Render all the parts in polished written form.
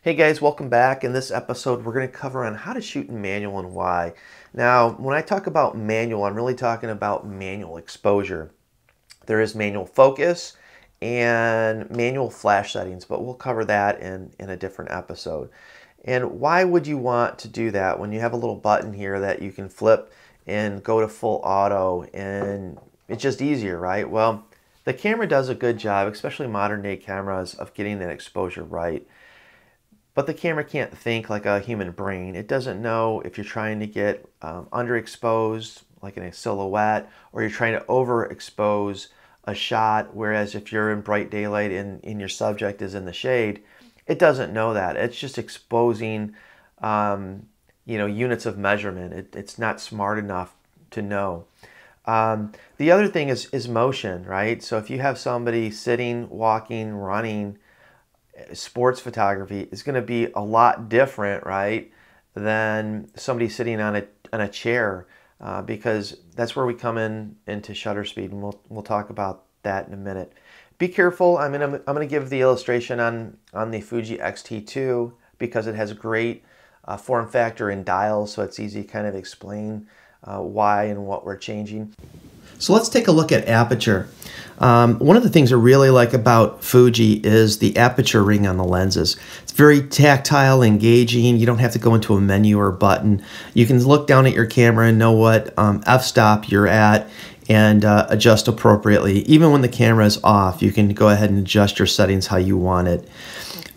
Hey guys, welcome back. In this episode, we're going to cover on how to shoot in manual and why. Now, when I talk about manual, I'm really talking about manual exposure. There is manual focus and manual flash settings, but we'll cover that in a different episode. And why would you want to do that when you have a little button here that you can flip and go to full auto, and it's just easier, right? Well, the camera does a good job, especially modern day cameras, of getting that exposure right. But the camera can't think like a human brain. It doesn't know if you're trying to get underexposed, like in a silhouette, or you're trying to overexpose a shot, whereas if you're in bright daylight and your subject is in the shade, it doesn't know that. It's just exposing units of measurement. It's not smart enough to know. The other thing is motion, right? So if you have somebody sitting, walking, running, sports photography is going to be a lot different, right, than somebody sitting on a chair, because that's where we come into shutter speed, and we'll talk about that in a minute. Be careful. I'm going to give the illustration on the Fuji XT2 because it has a great form factor in dials, so it's easy to kind of explain why and what we're changing. So let's take a look at aperture. One of the things I really like about Fuji is the aperture ring on the lenses. It's very tactile, engaging. You don't have to go into a menu or a button. You can look down at your camera and know what f-stop you're at and adjust appropriately. Even when the camera is off, you can go ahead and adjust your settings how you want it.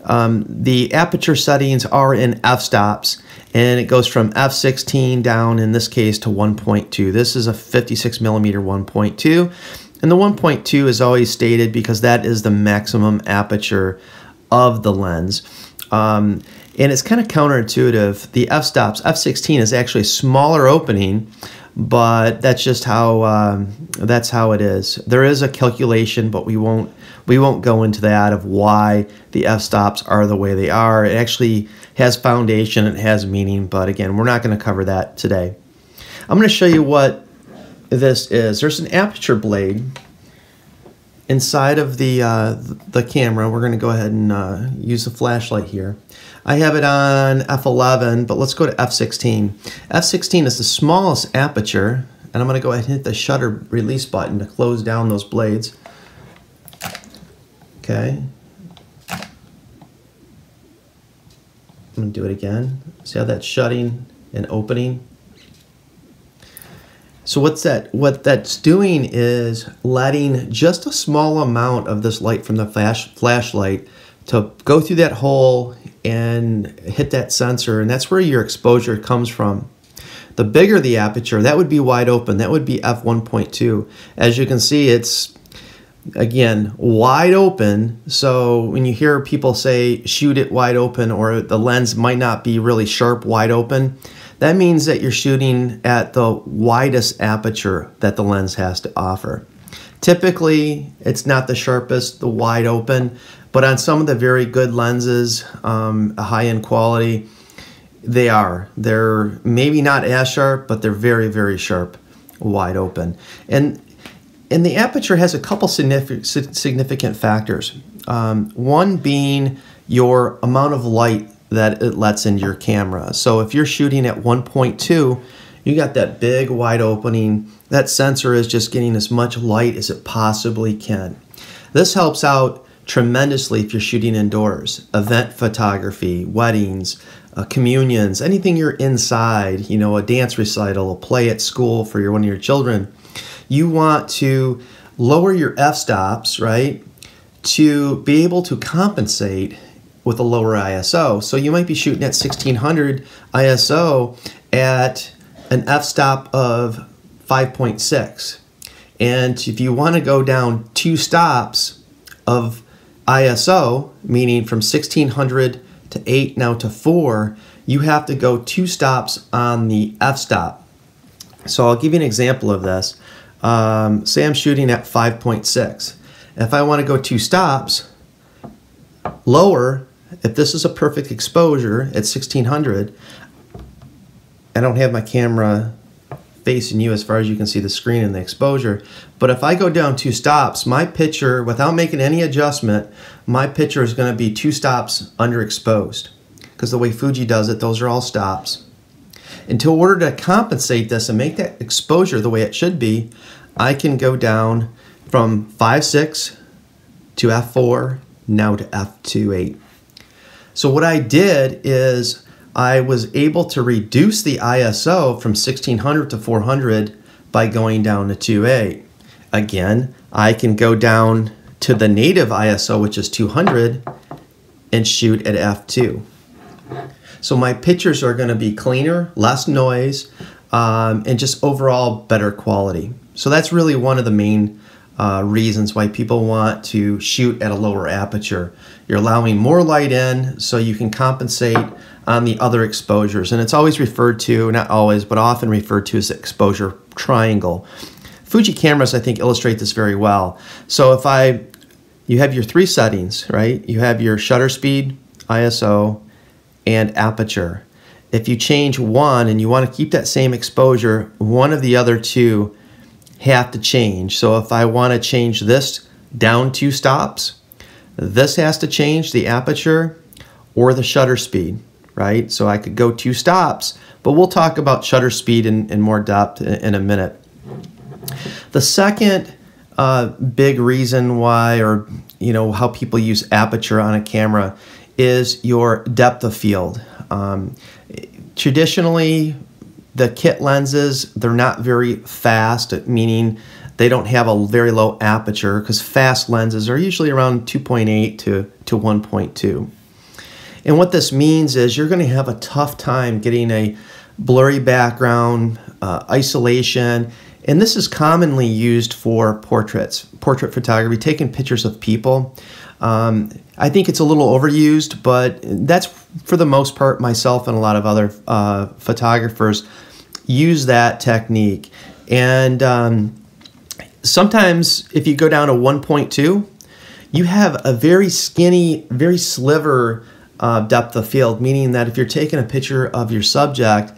The aperture settings are in f-stops, and it goes from f16 down, in this case, to 1.2. This is a 56 millimeter 1.2, and the 1.2 is always stated because that is the maximum aperture of the lens. And it's kind of counterintuitive. The f-stops, f16 is actually a smaller opening, but that's just how it is. There is a calculation, but we won't go into that of why the f-stops are the way they are. It actually has foundation, it has meaning, but again, we're not going to cover that today. I'm going to show you what this is. There's an aperture blade inside of the camera. We're going to go ahead and use the flashlight here. I have it on f11, but let's go to f16. f16 is the smallest aperture, and I'm going to go ahead and hit the shutter release button to close down those blades. Okay. I'm going to do it again. See how that's shutting and opening? So what that's doing is letting just a small amount of this light from the flashlight to go through that hole and hit that sensor, and that's where your exposure comes from. The bigger the aperture, that would be wide open. That would be f1.2. As you can see, it's again wide open. So when you hear people say shoot it wide open, or the lens might not be really sharp wide open, that means that you're shooting at the widest aperture that the lens has to offer. Typically, it's not the sharpest, the wide open, but on some of the very good lenses, a high-end quality, they're maybe not as sharp, but they're very, very sharp, wide open. And the aperture has a couple significant factors. One being your amount of light that it lets into your camera. So if you're shooting at 1.2, you got that big wide opening. That sensor is just getting as much light as it possibly can. This helps out tremendously if you're shooting indoors, event photography, weddings, communions, anything you're inside, you know, a dance recital, a play at school for one of your children. You want to lower your f-stops, right, to be able to compensate with a lower ISO. So you might be shooting at 1600 ISO at an f-stop of 5.6. And if you want to go down 2 stops of ISO, meaning from 1600 to 8 now to 4, you have to go 2 stops on the f-stop. So I'll give you an example of this. Say I'm shooting at 5.6. If I want to go 2 stops lower, if this is a perfect exposure at 1600, I don't have my camera facing you as far as you can see the screen and the exposure, but if I go down 2 stops, my picture, without making any adjustment, my picture is going to be 2 stops underexposed. because the way Fuji does it, those are all stops. And in order to compensate this and make that exposure the way it should be, I can go down from 5.6 to f4, now to f2.8. So what I did is I was able to reduce the ISO from 1600 to 400 by going down to 2.8. Again, I can go down to the native ISO, which is 200, and shoot at f2. So my pictures are going to be cleaner, less noise, and just overall better quality. So that's really one of the main reasons why people want to shoot at a lower aperture. You're allowing more light in so you can compensate on the other exposures. And it's always referred to, not always, but often referred to as the exposure triangle. Fuji cameras, I think, illustrate this very well. So if you have your three settings, right? You have your shutter speed, ISO, and aperture. If you change one and you want to keep that same exposure, one of the other two have to change. So if I want to change this down 2 stops, this has to change, the aperture or the shutter speed, right? So I could go 2 stops, but we'll talk about shutter speed in more depth in a minute. The second big reason why, or how people use aperture on a camera, is your depth of field. Traditionally, the kit lenses, they're not very fast, meaning they don't have a very low aperture, because fast lenses are usually around 2.8 to 1.2. And what this means is you're going to have a tough time getting a blurry background, isolation, and this is commonly used for portraits, portrait photography, taking pictures of people. I think it's a little overused, but that's, for the most part, myself and a lot of other photographers use that technique. And sometimes if you go down to 1.2, you have a very skinny, very sliver depth of field, meaning that if you're taking a picture of your subject,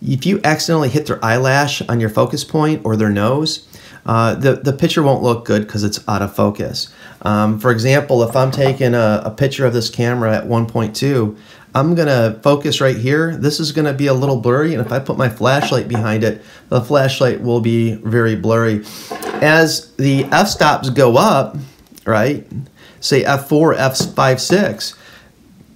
if you accidentally hit their eyelash on your focus point or their nose, the picture won't look good because it's out of focus. For example, if I'm taking a picture of this camera at 1.2, I'm going to focus right here. This is going to be a little blurry, and if I put my flashlight behind it, the flashlight will be very blurry. As the f-stops go up, right, say f4, f5, 6,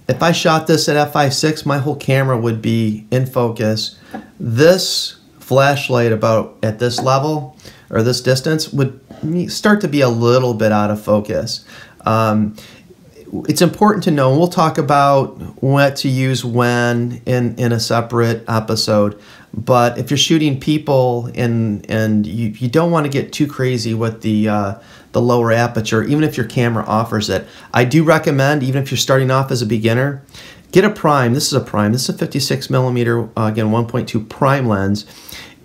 if I shot this at f5, 6, my whole camera would be in focus. This flashlight about at this level, or this distance, would start to be a little bit out of focus. It's important to know, and we'll talk about what to use when in a separate episode, but if you're shooting people and you don't want to get too crazy with the lower aperture, even if your camera offers it, I do recommend, even if you're starting off as a beginner, get a prime. This is a prime. This is a 56 millimeter, again, 1.2 prime lens.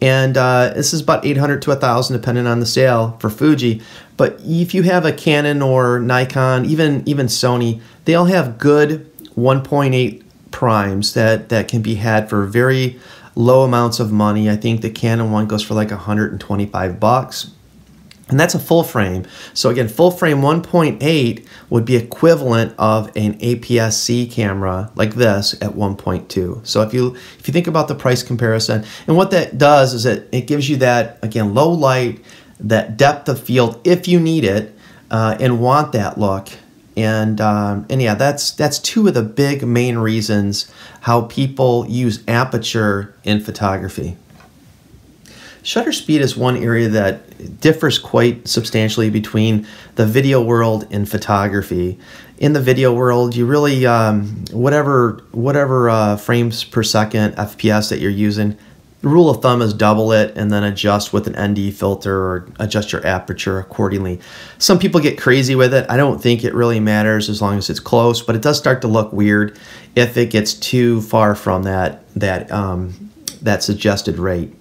And this is about 800 to 1,000 depending on the sale for Fuji. But if you have a Canon or Nikon, even Sony, they all have good 1.8 primes that can be had for very low amounts of money. I think the Canon one goes for like 125 bucks. And that's a full frame. So again, full frame 1.8 would be equivalent of an APS-C camera like this at 1.2. So if you think about the price comparison, and what that does is it gives you that, again, low light, that depth of field if you need it and want that look. And yeah, that's two of the big main reasons how people use aperture in photography. Shutter speed is one area that differs quite substantially between the video world and photography. In the video world, you really, whatever frames per second, FPS that you're using, the rule of thumb is double it and then adjust with an ND filter or adjust your aperture accordingly. Some people get crazy with it. I don't think it really matters as long as it's close, but it does start to look weird if it gets too far from that suggested rate.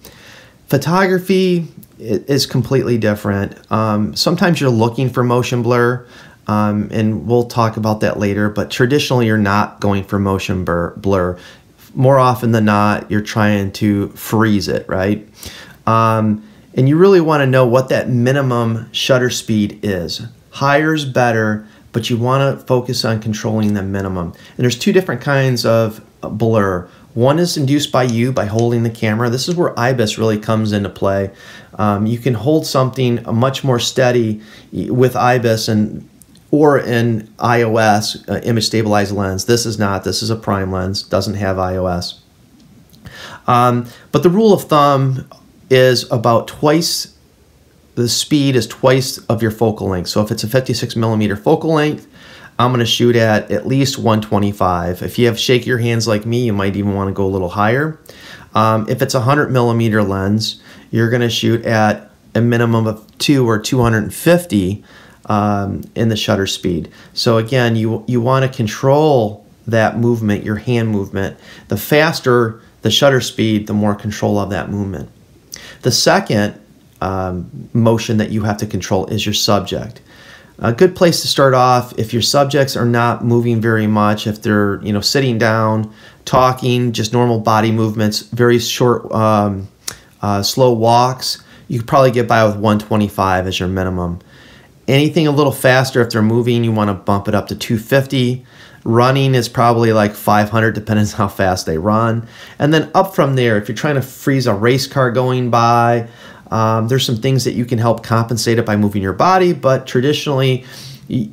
Photography is completely different. Sometimes you're looking for motion blur, and we'll talk about that later, but traditionally you're not going for motion blur. More often than not, you're trying to freeze it, right? And you really want to know what that minimum shutter speed is. Higher is better, but you want to focus on controlling the minimum. And there's two different kinds of blur. One is induced by you by holding the camera. This is where IBIS really comes into play. You can hold something much more steady with IBIS or in iOS, image stabilized lens. This is not. This is a prime lens, doesn't have iOS. But the rule of thumb is about twice, the speed is twice of your focal length. So if it's a 56 millimeter focal length, I'm going to shoot at least 125. If you have shakier hands like me, you might even want to go a little higher. If it's a 100 millimeter lens, you're going to shoot at a minimum of 2 or 250 in the shutter speed. So again, you want to control that movement, your hand movement. The faster the shutter speed, the more control of that movement. The second motion that you have to control is your subject. A good place to start off, if your subjects are not moving very much, if they're sitting down, talking, just normal body movements, very short, slow walks, you could probably get by with 125 as your minimum. Anything a little faster, if they're moving, you want to bump it up to 250. Running is probably like 500, depending on how fast they run. And then up from there, if you're trying to freeze a race car going by, there's some things that you can help compensate it by moving your body, but traditionally,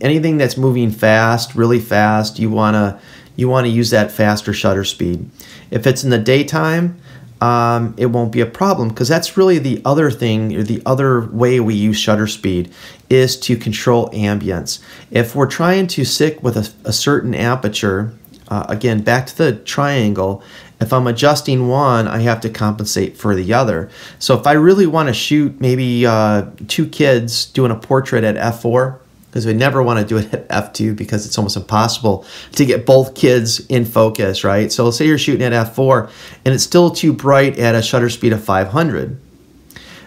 anything that's moving fast, really fast, you wanna use that faster shutter speed. If it's in the daytime, it won't be a problem, because that's really the other thing, or the other way we use shutter speed is to control ambience. If we're trying to stick with a certain aperture, again, back to the triangle, if I'm adjusting one, I have to compensate for the other. So if I really want to shoot maybe 2 kids doing a portrait at f4, because we never want to do it at f2 because it's almost impossible to get both kids in focus, right? So say you're shooting at f4 and it's still too bright at a shutter speed of 500.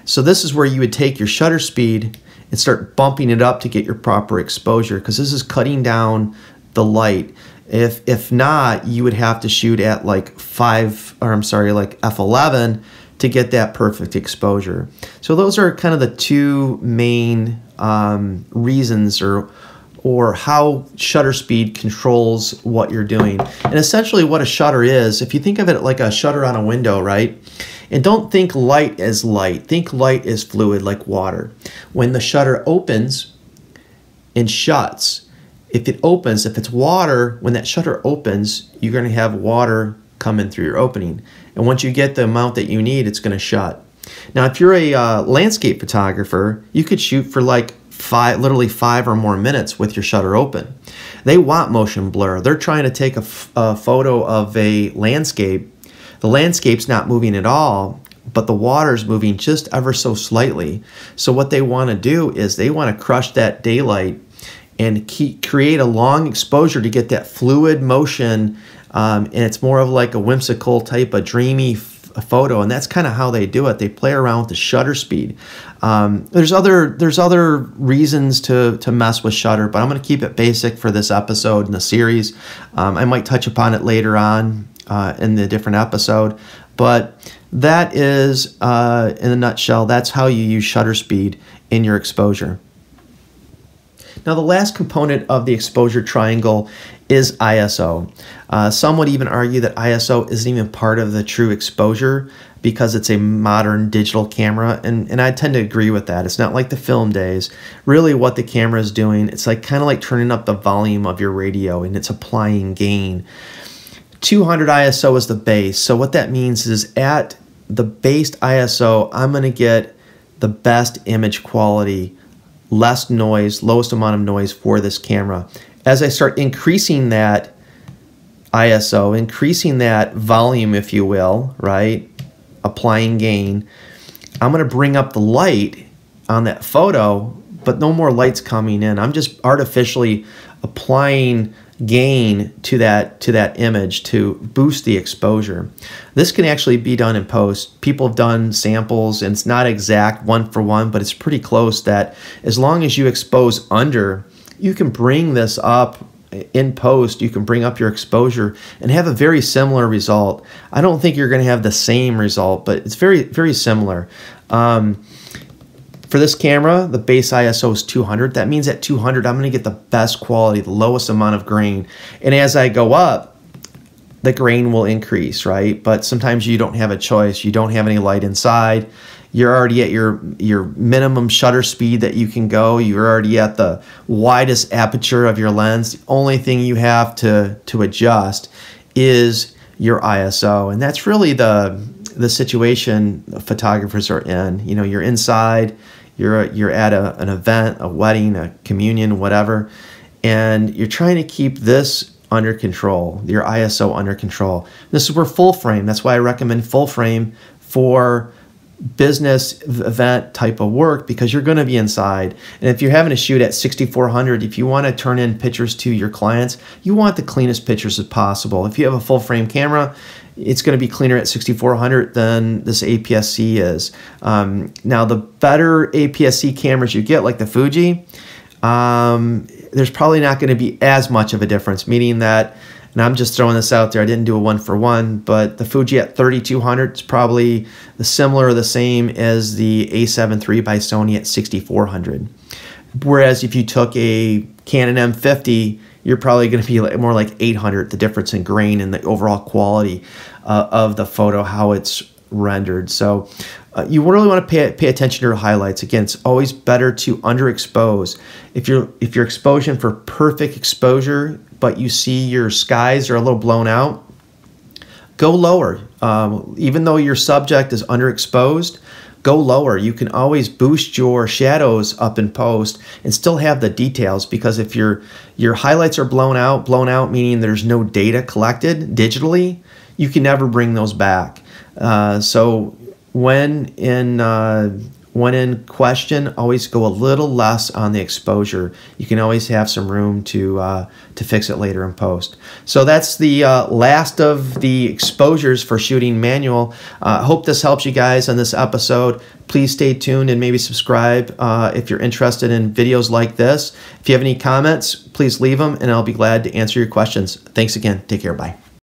So this is where you would take your shutter speed and start bumping it up to get your proper exposure, because this is cutting down the light. If not, you would have to shoot at like f11 to get that perfect exposure. So those are kind of the two main reasons or how shutter speed controls what you're doing. And essentially what a shutter is, if you think of it like a shutter on a window, right? And don't think light as light. Think light as fluid, like water. When the shutter opens and shuts, if it's water, when that shutter opens, you're going to have water come in through your opening. And once you get the amount that you need, it's going to shut. Now, if you're a landscape photographer, you could shoot for like literally 5 or more minutes with your shutter open. They want motion blur. They're trying to take a photo of a landscape. The landscape's not moving at all, but the water's moving just ever so slightly. So what they want to do is they want to crush that daylight and create a long exposure to get that fluid motion, and it's more of like a whimsical type of dreamy photo, and that's kind of how they do it. They play around with the shutter speed. There's other reasons to mess with shutter, but I'm going to keep it basic for this episode in the series. I might touch upon it later on in the different episode, but that is, in a nutshell, that's how you use shutter speed in your exposure. Now, the last component of the exposure triangle is ISO. Some would even argue that ISO isn't even part of the true exposure because it's a modern digital camera, and I tend to agree with that. It's not like the film days. Really what the camera is doing, it's like kind of like turning up the volume of your radio, and it's applying gain. 200 ISO is the base, so what that means is at the base ISO, I'm going to get the best image quality, less noise, lowest amount of noise for this camera. As I start increasing that ISO, increasing that volume, if you will, right, applying gain, I'm going to bring up the light on that photo, but no more light's coming in. I'm just artificially applying gain to that image to boost the exposure. This can actually be done in post. People have done samples, and it's not exact one for one, but it's pretty close, that as long as you expose under, you can bring this up in post. You can bring up your exposure and have a very similar result. I don't think you're going to have the same result, but it's very, very similar. For this camera, the base ISO is 200. That means at 200, I'm going to get the best quality, the lowest amount of grain. And as I go up, the grain will increase, right? But sometimes you don't have a choice. You don't have any light inside. You're already at your minimum shutter speed that you can go. You're already at the widest aperture of your lens. The only thing you have to adjust is your ISO. And that's really the situation photographers are in. You know, you're inside, you're at an event, a wedding, a communion, whatever, and you're trying to keep this under control, your ISO under control. This is where full frame, that's why I recommend full frame for business event type of work, because you're going to be inside. And if you're having a shoot at 6400, if you want to turn in pictures to your clients, you want the cleanest pictures as possible. If you have a full frame camera, it's going to be cleaner at 6400 than this APS-C is. Now, the better APS-C cameras you get, like the Fuji, there's probably not going to be as much of a difference, meaning that, and I'm just throwing this out there, I didn't do a one-for-one, but the Fuji at 3200 is probably similar or the same as the A7 III by Sony at 6400. Whereas if you took a Canon M50, you're probably going to be more like 800, the difference in grain and the overall quality of the photo, how it's rendered. So you really want to pay attention to your highlights. Again, it's always better to underexpose. If you're exposing for perfect exposure, but you see your skies are a little blown out, go lower. Even though your subject is underexposed, go lower. You can always boost your shadows up in post and still have the details, because if your highlights are blown out meaning there's no data collected digitally, you can never bring those back. So when in question, always go a little less on the exposure. You can always have some room to fix it later in post. So that's the last of the exposures for shooting manual. Hope this helps you guys on this episode. Please stay tuned and maybe subscribe if you're interested in videos like this. If you have any comments, please leave them and I'll be glad to answer your questions. Thanks again. Take care. Bye.